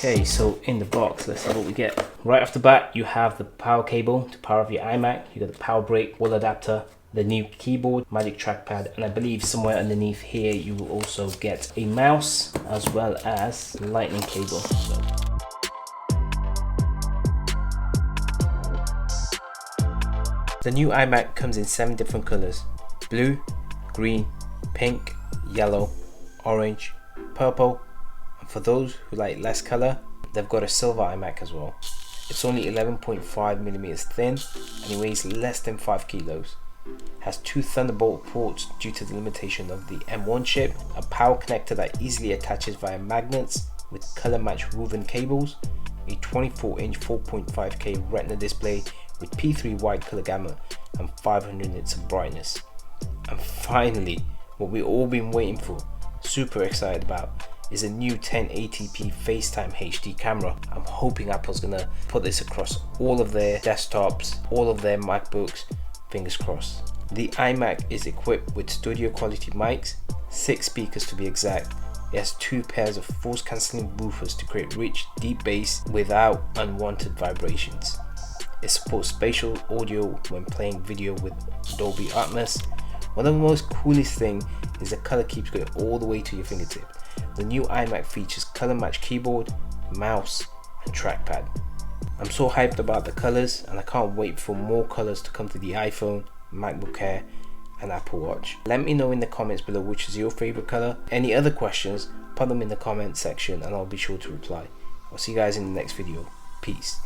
Okay, so in the box, let's see what we get. Right off the bat, you have the power cable to power up your iMac. You got the power brick, wall adapter, the new keyboard, magic trackpad, and I believe somewhere underneath here you will also get a mouse as well as lightning cable. The new iMac comes in 7 different colors: blue, green, pink, yellow, orange, purple, and for those who like less color, they've got a silver iMac as well. It's only 11.5mm thin and it weighs less than 5 kilos. Has 2 Thunderbolt ports due to the limitation of the M1 chip, a power connector that easily attaches via magnets with color matched woven cables, a 24-inch 4.5K Retina display with P3 wide color gamut and 500 nits of brightness. And finally, what we've all been waiting for, super excited about, is a new 1080p FaceTime HD camera. I'm hoping Apple's gonna put this across all of their desktops, all of their MacBooks, fingers crossed. The iMac is equipped with studio quality mics, 6 speakers to be exact. It has 2 pairs of force cancelling woofers to create rich, deep bass without unwanted vibrations. It supports spatial audio when playing video with Dolby Atmos. One of the most coolest thing is the color keeps going all the way to your fingertip. The new iMac features color matched keyboard, mouse, and trackpad. I'm so hyped about the colors and I can't wait for more colors to come to the iPhone, MacBook Air, and Apple Watch. Let me know in the comments below which is your favorite color. Any other questions, put them in the comment section and I'll be sure to reply. I'll see you guys in the next video. Peace.